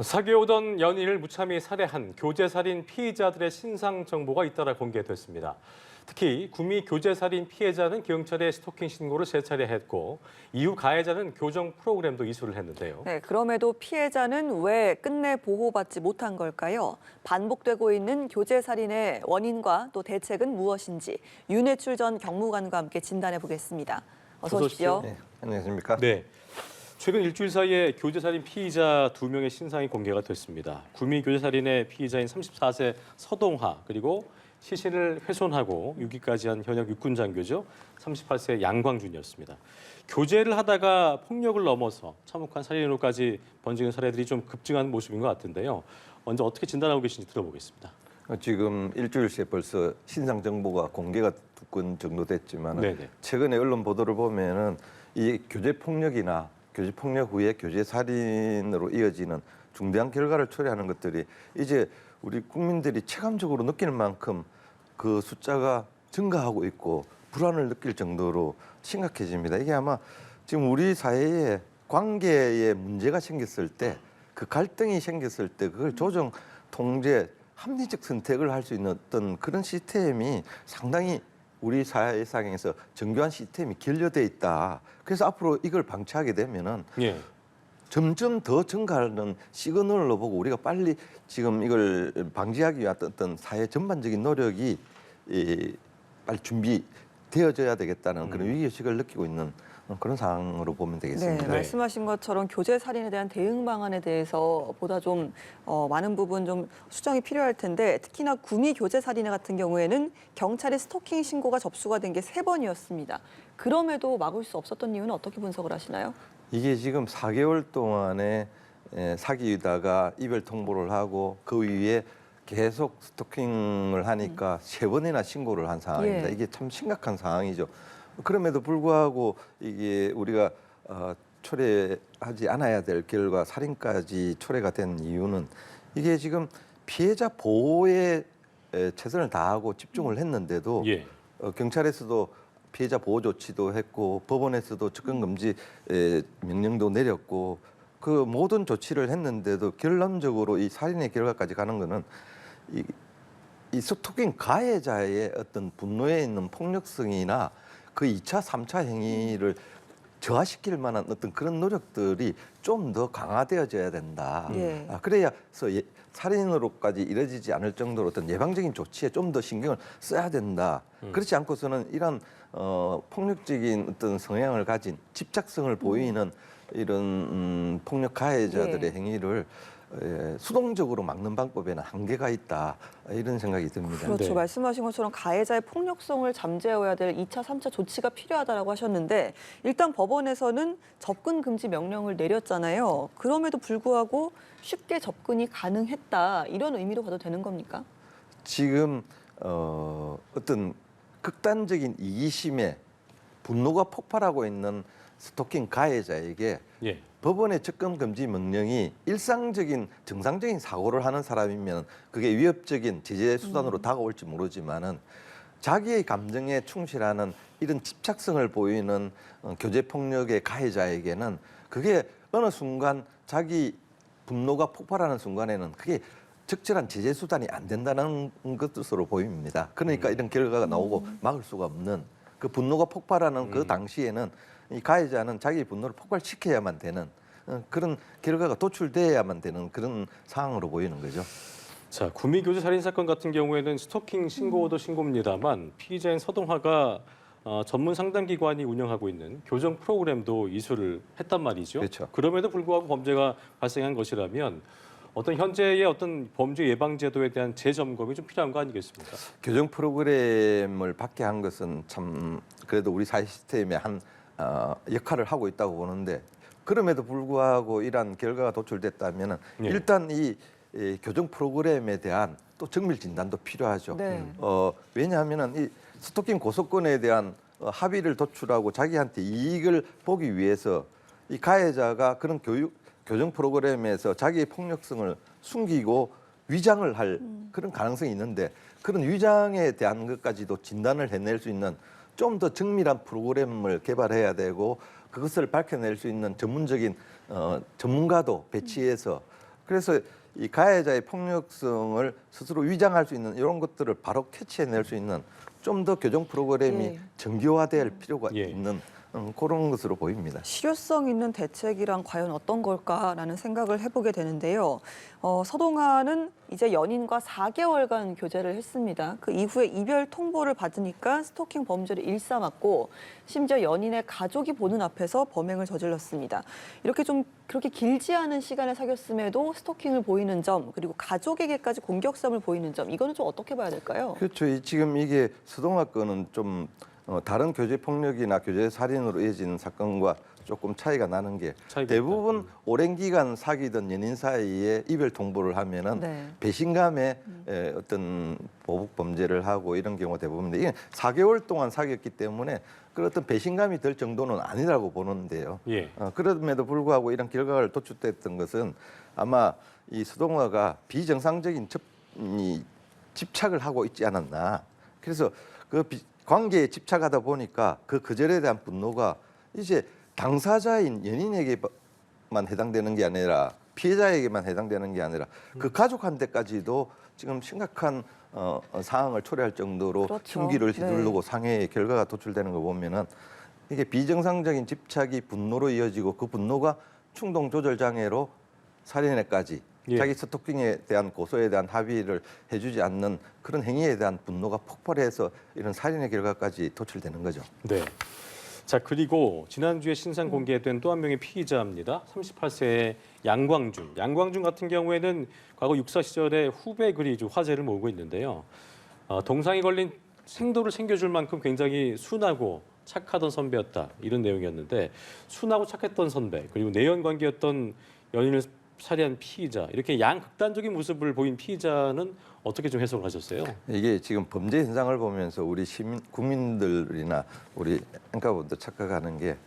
사귀어오던 연인을 무참히 살해한 교제살인 피의자들의 신상 정보가 잇따라 공개됐습니다. 특히 구미 교제살인 피해자는 경찰에 스토킹 신고를 3차례 했고 이후 가해자는 교정 프로그램도 이수를 했는데요. 네, 그럼에도 피해자는 왜 끝내 보호받지 못한 걸까요? 반복되고 있는 교제살인의 원인과 또 대책은 무엇인지 윤해출 전 경무관과 함께 진단해 보겠습니다. 어서 오십시오. 네, 안녕하십니까? 네. 최근 일주일 사이에 교제살인 피의자 2명의 신상이 공개가 됐습니다. 구미 교제살인의 피의자인 34세 서동하 그리고 시신을 훼손하고 유기까지 한 현역 육군장교죠. 38세 양광준이었습니다. 교제를 하다가 폭력을 넘어서 참혹한 살인으로까지 번지는 사례들이 좀 급증하는 모습인 것 같은데요. 먼저 어떻게 진단하고 계신지 들어보겠습니다. 지금 일주일 새에 벌써 신상 정보가 공개가 2건 정도 됐지만 최근에 언론 보도를 보면은 이 교제 폭력이나 교제 폭력 후에 교제 살인으로 이어지는 중대한 결과를 초래하는 것들이 이제 우리 국민들이 체감적으로 느끼는 만큼 그 숫자가 증가하고 있고 불안을 느낄 정도로 심각해집니다. 이게 아마 지금 우리 사회에 관계에 문제가 생겼을 때, 그 갈등이 생겼을 때 그걸 조정, 통제, 합리적 선택을 할 수 있는 어떤 그런 시스템이 상당히 우리 사회상에서 정교한 시스템이 결여돼 있다. 그래서 앞으로 이걸 방치하게 되면은 점점 더 증가하는 시그널로 보고 우리가 빨리 지금 이걸 방지하기 위한 어떤 사회 전반적인 노력이 빨리 준비되어져야 되겠다는 그런 위기의식을 느끼고 있는 그런 상황으로 보면 되겠습니다. 네, 말씀하신 것처럼 교제 살인에 대한 대응 방안에 대해서 보다 좀 많은 부분 좀 수정이 필요할 텐데 특히나 구미 교제 살인 같은 경우에는 경찰의 스토킹 신고가 접수가 된 게 3번이었습니다. 그럼에도 막을 수 없었던 이유는 어떻게 분석을 하시나요? 이게 지금 4개월 동안에 사귀다가 이별 통보를 하고 그 위에 계속 스토킹을 하니까 3번이나 신고를 한 상황입니다. 이게 참 심각한 상황이죠. 그럼에도 불구하고 이게 우리가 초래하지 않아야 될 결과 살인까지 초래가 된 이유는 이게 지금 피해자 보호에 최선을 다하고 집중을 했는데도 경찰에서도 피해자 보호 조치도 했고 법원에서도 접근 금지 명령도 내렸고 그 모든 조치를 했는데도 결론적으로 이 살인의 결과까지 가는 거는 이 스토킹 가해자의 어떤 분노에 있는 폭력성이나 그 2차, 3차 행위를 저하시킬 만한 어떤 그런 노력들이 좀 더 강화되어져야 된다. 그래야 살인으로까지 이뤄지지 않을 정도로 어떤 예방적인 조치에 좀 더 신경을 써야 된다. 그렇지 않고서는 이런 폭력적인 어떤 성향을 가진 집착성을 보이는 이런 폭력 가해자들의 행위를 수동적으로 막는 방법에는 한계가 있다. 이런 생각이 듭니다. 그렇죠. 말씀하신 것처럼 가해자의 폭력성을 잠재워야 될 2차, 3차 조치가 필요하다고 하셨는데 일단 법원에서는 접근 금지 명령을 내렸잖아요. 그럼에도 불구하고 쉽게 접근이 가능했다. 이런 의미로 봐도 되는 겁니까? 지금 어떤 극단적인 이기심에 분노가 폭발하고 있는 스토킹 가해자에게 법원의 접근 금지 명령이 일상적인 정상적인 사고를 하는 사람이면 그게 위협적인 제재 수단으로 다가올지 모르지만은 자기의 감정에 충실하는 이런 집착성을 보이는 교제 폭력의 가해자에게는 그게 어느 순간 자기 분노가 폭발하는 순간에는 그게 적절한 제재 수단이 안 된다는 것으로 보입니다. 그러니까 이런 결과가 나오고 막을 수가 없는 그 분노가 폭발하는 그 당시에는 이 가해자는 자기 분노를 폭발시켜야만 되는 그런 결과가 도출돼야만 되는 그런 상황으로 보이는 거죠. 자, 구미 교제 살인 사건 같은 경우에는 스토킹 신고도 신고입니다만 피의자인 서동화가 전문 상담기관이 운영하고 있는 교정 프로그램도 이수를 했단 말이죠. 그렇죠. 그럼에도 불구하고 범죄가 발생한 것이라면 어떤 현재의 어떤 범죄 예방 제도에 대한 재점검이 좀 필요한 거 아니겠습니까? 교정 프로그램을 받게 한 것은 참 그래도 우리 사회 시스템의 한 역할을 하고 있다고 보는데 그럼에도 불구하고 이러한 결과가 도출됐다면 일단 이 교정 프로그램에 대한 또 정밀 진단도 필요하죠. 왜냐하면 이 스토킹 고소권에 대한 합의를 도출하고 자기한테 이익을 보기 위해서 이 가해자가 그런 교정 프로그램에서 자기의 폭력성을 숨기고 위장을 할 그런 가능성이 있는데 그런 위장에 대한 것까지도 진단을 해낼 수 있는 좀 더 정밀한 프로그램을 개발해야 되고 그것을 밝혀낼 수 있는 전문적인 전문가도 배치해서 그래서 이 가해자의 폭력성을 스스로 위장할 수 있는 이런 것들을 바로 캐치해낼 수 있는 좀 더 교정 프로그램이 예. 정교화될 필요가 예. 있는 그런 것으로 보입니다. 실효성 있는 대책이란 과연 어떤 걸까라는 생각을 해보게 되는데요. 서동아는 이제 연인과 4개월간 교제를 했습니다. 그 이후에 이별 통보를 받으니까 스토킹 범죄를 일삼았고 심지어 연인의 가족이 보는 앞에서 범행을 저질렀습니다. 이렇게 좀 그렇게 길지 않은 시간을 사귀었음에도 스토킹을 보이는 점 그리고 가족에게까지 공격성을 보이는 점 이거는 좀 어떻게 봐야 될까요? 그렇죠. 지금 이게 서동아 건은 좀 다른 교제 폭력이나 교제 살인으로 이어지는 사건과 조금 차이가 나는 게 차이가 대부분 있다. 오랜 기간 사귀던 연인 사이에 이별 통보를 하면은 네. 배신감에 어떤 보복 범죄를 하고 이런 경우가 대부분인데 이게 4개월 동안 사귀었기 때문에 그 어떤 배신감이 들 정도는 아니라고 보는데요. 예. 그럼에도 불구하고 이런 결과를 도출됐던 것은 아마 이 서동아가 비정상적인 집착을 하고 있지 않았나. 그래서 그 관계에 집착하다 보니까 그 거절에 대한 분노가 이제 당사자인 연인에게만 해당되는 게 아니라 피해자에게만 해당되는 게 아니라 그 가족한테까지도 지금 심각한 상황을 초래할 정도로 그렇죠. 흉기를 네. 휘두르고 상해의 결과가 도출되는 거 보면은 이게 비정상적인 집착이 분노로 이어지고 그 분노가 충동 조절 장애로 살인에까지 예. 자기 스토킹에 대한 고소에 대한 합의를 해주지 않는 그런 행위에 대한 분노가 폭발해서 이런 살인의 결과까지 도출되는 거죠. 네. 자, 그리고 지난주에 신상 공개된 또 한 명의 피의자입니다. 38세의 양광준. 양광준 같은 경우에는 과거 육사 시절에 후배 글이 좀 화제를 모으고 있는데요. 동상이 걸린 생도를 챙겨줄 만큼 굉장히 순하고 착하던 선배였다. 이런 내용이었는데 순하고 착했던 선배 그리고 내연 관계였던 연인을 살해한 피의자 이렇게 양극단적인 모습을 보인 피의자는 어떻게 좀 해석을 하셨어요? 이게 지금 범죄 현상을 보면서 우리 국민들이나 우리 행가분들 착각하는 게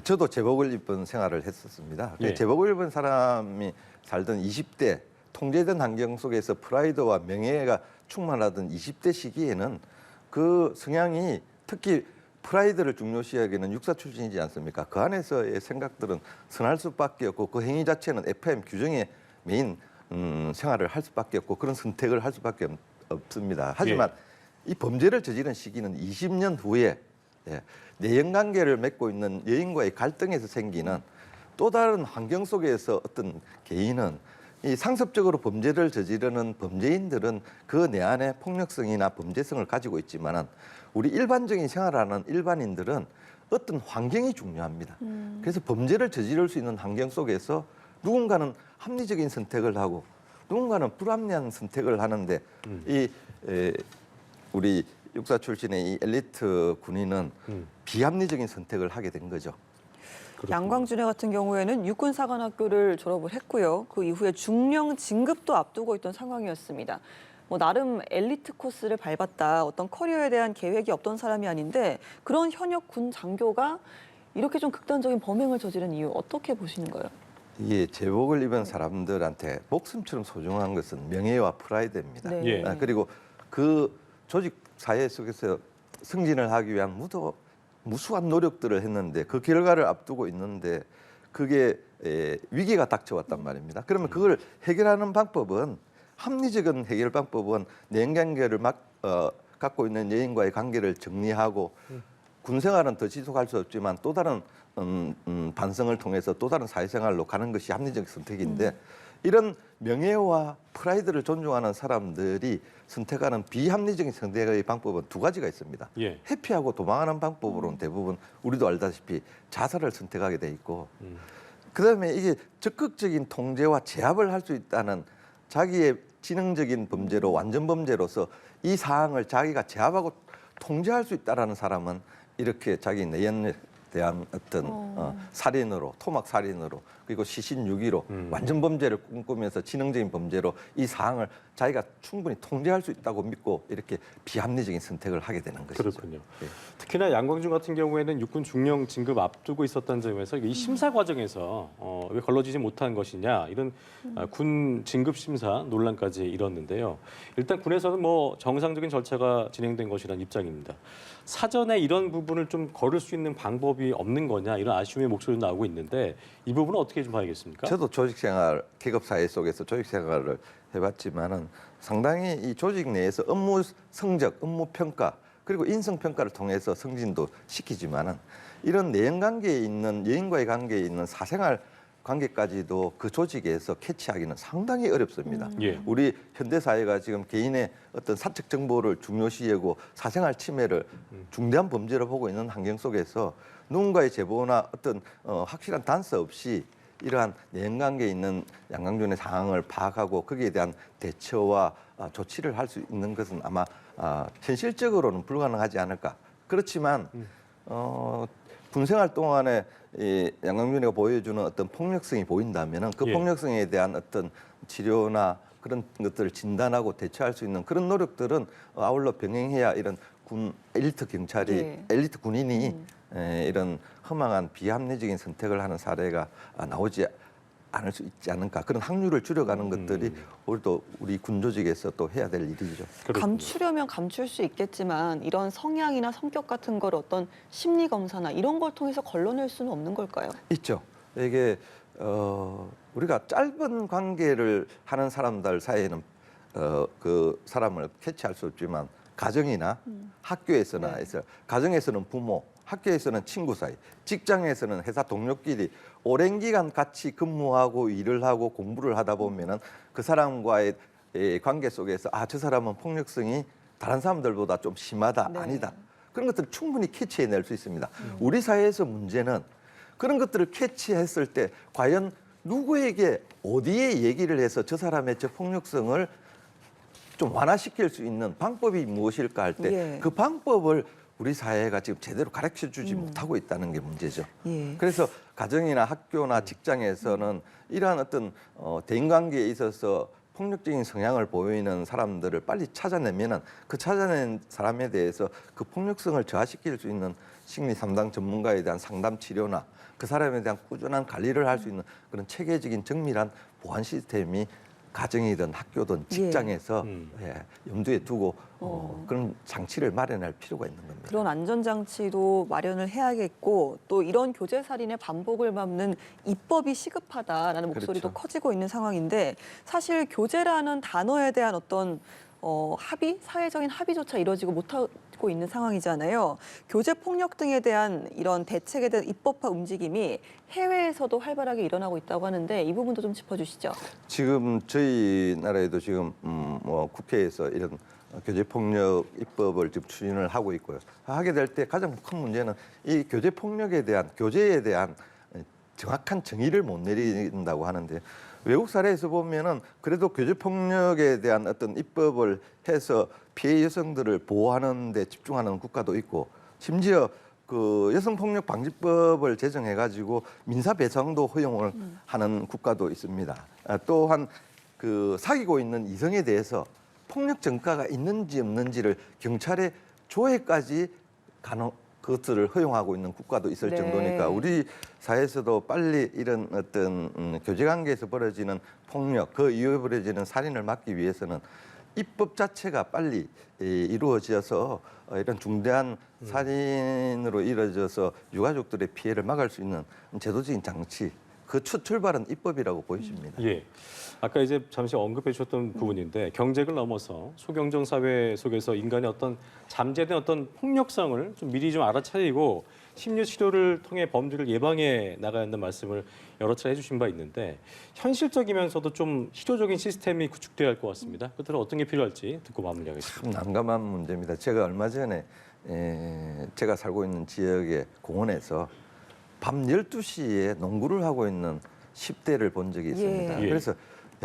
저도 제복을 입은 생활을 했었습니다. 예. 제복을 입은 사람이 살던 20대 통제된 환경 속에서 프라이드와 명예가 충만하던 20대 시기에는 그 성향이 특히 프라이드를 중요시하기는 육사 출신이지 않습니까? 그 안에서의 생각들은 선할 수밖에 없고 그 행위 자체는 FM 규정에 메인 생활을 할 수밖에 없고 그런 선택을 할 수밖에 없습니다. 하지만 이 범죄를 저지른 시기는 20년 후에 내연관계를 맺고 있는 여인과의 갈등에서 생기는 또 다른 환경 속에서 어떤 개인은 이 상습적으로 범죄를 저지르는 범죄인들은 그 내 안에 폭력성이나 범죄성을 가지고 있지만은 우리 일반적인 생활하는 일반인들은 어떤 환경이 중요합니다. 그래서 범죄를 저지를 수 있는 환경 속에서 누군가는 합리적인 선택을 하고 누군가는 불합리한 선택을 하는데 우리 육사 출신의 이 엘리트 군인은 비합리적인 선택을 하게 된 거죠. 양광준의 같은 경우에는 육군사관학교를 졸업을 했고요. 그 이후에 중령 진급도 앞두고 있던 상황이었습니다. 나름 엘리트 코스를 밟았다. 어떤 커리어에 대한 계획이 없던 사람이 아닌데 그런 현역 군 장교가 이렇게 좀 극단적인 범행을 저지른 이유 어떻게 보시는가요? 이게 제복을 입은 사람들한테 목숨처럼 소중한 것은 명예와 프라이드입니다. 네. 예. 그리고 그 조직 사회 속에서 승진을 하기 위한 무수한 노력들을 했는데 그 결과를 앞두고 있는데 그게 위기가 닥쳐왔단 말입니다. 그러면 그걸 해결하는 방법은 합리적인 해결 방법은 내연관계를 갖고 있는 여인과의 관계를 정리하고 군생활은 더 지속할 수 없지만 또 다른 반성을 통해서 또 다른 사회생활로 가는 것이 합리적 선택인데 이런 명예와 프라이드를 존중하는 사람들이 선택하는 비합리적인 선택의 방법은 두 가지가 있습니다. 예. 회피하고 도망하는 방법으로는 대부분 우리도 알다시피 자살을 선택하게 돼 있고 그다음에 이게 적극적인 통제와 제압을 할 수 있다는 자기의 지능적인 범죄로 완전 범죄로서 이 사항을 자기가 제압하고 통제할 수 있다라는 사람은 이렇게 자기 내연에 대한 어떤 살인으로 토막 살인으로 그리고 시신유기로 완전 범죄를 꿈꾸면서 지능적인 범죄로 이 사항을 자기가 충분히 통제할 수 있다고 믿고 이렇게 비합리적인 선택을 하게 되는 것이죠. 그렇군요. 예. 특히나 양광준 같은 경우에는 육군 중령 진급 앞두고 있었다는 점에서 이 심사 과정에서 왜 걸러지지 못한 것이냐 이런 군 진급 심사 논란까지 일었는데요. 일단 군에서는 정상적인 절차가 진행된 것이라는 입장입니다. 사전에 이런 부분을 좀 거를 수 있는 방법이 방법이 없는 거냐 이런 아쉬움의 목소리도 나오고 있는데 이 부분은 어떻게 좀 봐야겠습니까? 저도 조직생활, 계급사회 속에서 조직생활을 해봤지만은 상당히 이 조직 내에서 업무 성적, 업무 평가 그리고 인성 평가를 통해서 승진도 시키지만은 이런 내연 관계에 있는 여인과의 관계에 있는 사생활 관계까지도 그 조직에서 캐치하기는 상당히 어렵습니다. 예. 우리 현대 사회가 지금 개인의 어떤 사적 정보를 중요시 여고 사생활 침해를 중대한 범죄로 보고 있는 환경 속에서 누군가의 제보나 어떤 확실한 단서 없이 이러한 내연 관계에 있는 양강준의 상황을 파악하고 거기에 대한 대처와 조치를 할 수 있는 것은 아마 현실적으로는 불가능하지 않을까. 그렇지만 군생활 동안에 이 양강준이가 보여주는 어떤 폭력성이 보인다면은 그 예. 폭력성에 대한 어떤 치료나 그런 것들을 진단하고 대처할 수 있는 그런 노력들은 아울러 병행해야 이런 군 엘리트 경찰이 예. 엘리트 군인이 이런 허망한 비합리적인 선택을 하는 사례가 나오지 않을 수 있지 않을까. 그런 확률을 줄여가는 것들이 우리도 우리 군 조직에서 또 해야 될 일이죠. 그렇군요. 감추려면 감출 수 있겠지만 이런 성향이나 성격 같은 걸 어떤 심리 검사나 이런 걸 통해서 걸러낼 수는 없는 걸까요? 있죠. 이게 우리가 짧은 관계를 하는 사람들 사이에는 그 사람을 캐치할 수 없지만 가정이나 학교에서나 있어요. 가정에서는 부모, 학교에서는 친구 사이, 직장에서는 회사 동료끼리 오랜 기간 같이 근무하고 일을 하고 공부를 하다 보면은 그 사람과의 관계 속에서 저 사람은 폭력성이 다른 사람들보다 좀 심하다, 네. 아니다. 그런 것들을 충분히 캐치해낼 수 있습니다. 우리 사회에서 문제는 그런 것들을 캐치했을 때 과연 누구에게 어디에 얘기를 해서 저 사람의 저 폭력성을 좀 완화시킬 수 있는 방법이 무엇일까 할 때 그 예. 방법을 우리 사회가 지금 제대로 가르쳐주지 못하고 있다는 게 문제죠. 예. 그래서 가정이나 학교나 직장에서는 이러한 어떤 대인관계에 있어서 폭력적인 성향을 보이는 사람들을 빨리 찾아내면은 그 찾아낸 사람에 대해서 그 폭력성을 저하시킬 수 있는 심리 상담 전문가에 대한 상담 치료나 그 사람에 대한 꾸준한 관리를 할 수 있는 그런 체계적인 정밀한 보안 시스템이 가정이든 학교든 직장에서 염두에 두고 그런 장치를 마련할 필요가 있는 겁니다. 그런 안전장치도 마련을 해야겠고 또 이런 교제살인의 반복을 막는 입법이 시급하다라는 목소리도 그렇죠. 커지고 있는 상황인데 사실 교제라는 단어에 대한 어떤 합의, 사회적인 합의조차 이루어지고 못하고 있는 상황이잖아요. 교제 폭력 등에 대한 이런 대책에 대한 입법화 움직임이 해외에서도 활발하게 일어나고 있다고 하는데 이 부분도 좀 짚어주시죠. 지금 저희 나라에도 지금 국회에서 이런 교제폭력 입법을 지금 추진을 하고 있고요. 하게 될 때 가장 큰 문제는 이 교제폭력에 대한 교제에 대한 정확한 정의를 못 내린다고 하는데 외국 사례에서 보면은 그래도 교제폭력에 대한 어떤 입법을 해서 피해 여성들을 보호하는 데 집중하는 국가도 있고 심지어 그 여성폭력 방지법을 제정해가지고 민사배상도 허용을 하는 국가도 있습니다. 또한 그 사귀고 있는 이성에 대해서 폭력 전과가 있는지 없는지를 경찰의 조회까지 그것들을 허용하고 있는 국가도 있을 네. 정도니까 우리 사회에서도 빨리 이런 어떤 교제관계에서 벌어지는 폭력, 그 이후에 벌어지는 살인을 막기 위해서는 입법 자체가 빨리 이루어져서 이런 중대한 살인으로 이루어져서 유가족들의 피해를 막을 수 있는 제도적인 장치, 그 첫 출발은 입법이라고 보여집니다. 예. 아까 이제 잠시 언급해 주셨던 부분인데 경쟁을 넘어서 소경정 사회 속에서 인간의 어떤 잠재된 어떤 폭력성을 좀 미리 좀 알아차리고 심리 치료를 통해 범죄를 예방해 나가야 한다는 말씀을 여러 차례 해주신 바 있는데 현실적이면서도 좀 실효적인 시스템이 구축돼야 할 것 같습니다. 그때는 어떤 게 필요할지 듣고 마무리하겠습니다. 참 난감한 문제입니다. 제가 얼마 전에 제가 살고 있는 지역의 공원에서 밤 12시에 농구를 하고 있는 10대를 본 적이 있습니다. 예. 그래서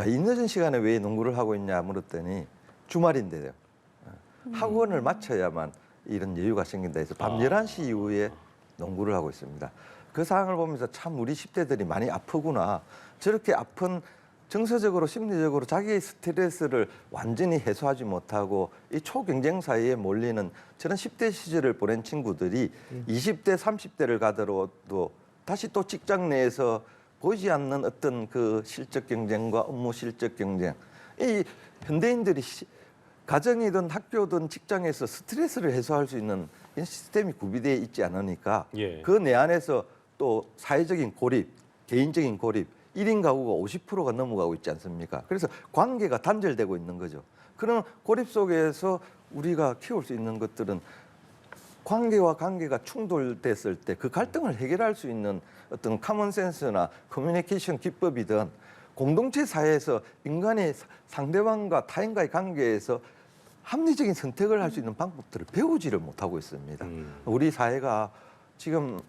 이 늦은 시간에 왜 농구를 하고 있냐 물었더니 주말인데요. 학원을 마쳐야만 이런 여유가 생긴다 해서 밤 11시 이후에 농구를 하고 있습니다. 그 상황을 보면서 참 우리 10대들이 많이 아프구나. 저렇게 아픈 정서적으로 심리적으로 자기의 스트레스를 완전히 해소하지 못하고 이 초경쟁 사이에 몰리는 저런 10대 시절을 보낸 친구들이 20대, 30대를 가더라도 다시 또 직장 내에서 보이지 않는 어떤 그 실적 경쟁과 업무 실적 경쟁. 이 현대인들이 가정이든 학교든 직장에서 스트레스를 해소할 수 있는 이런 시스템이 구비되어 있지 않으니까 예. 그 내 안에서 또 사회적인 고립, 개인적인 고립, 1인 가구가 50%가 넘어가고 있지 않습니까? 그래서 관계가 단절되고 있는 거죠. 그런 고립 속에서 우리가 키울 수 있는 것들은 관계와 관계가 충돌됐을 때 그 갈등을 해결할 수 있는 어떤 커먼센스나 커뮤니케이션 기법이든 공동체 사회에서 인간의 상대방과 타인과의 관계에서 합리적인 선택을 할 수 있는 방법들을 배우지를 못하고 있습니다. 우리 사회가 지금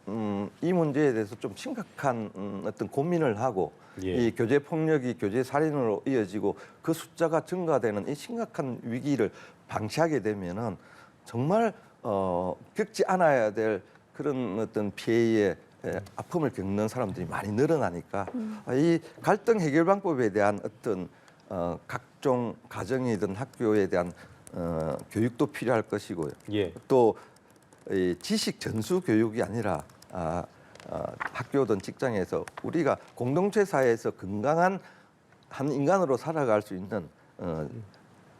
이 문제에 대해서 좀 심각한 어떤 고민을 하고 예. 이 교제 폭력이 교제 살인으로 이어지고 그 숫자가 증가되는 이 심각한 위기를 방치하게 되면은 정말 겪지 않아야 될 그런 어떤 피해의 아픔을 겪는 사람들이 많이 늘어나니까 이 갈등 해결 방법에 대한 어떤 각종 가정이든 학교에 대한 교육도 필요할 것이고요. 예. 또 이 지식 전수 교육이 아니라 학교든 직장에서 우리가 공동체 사회에서 건강한 한 인간으로 살아갈 수 있는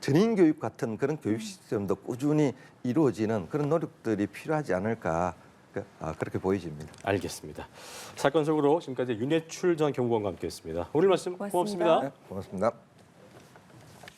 전인 교육 같은 그런 교육 시스템도 꾸준히 이루어지는 그런 노력들이 필요하지 않을까 그렇게 보여집니다. 알겠습니다. 사건 속으로 지금까지 윤해출 전 경무관과 함께했습니다. 오늘 말씀 고맙습니다. 고맙습니다. 네, 고맙습니다.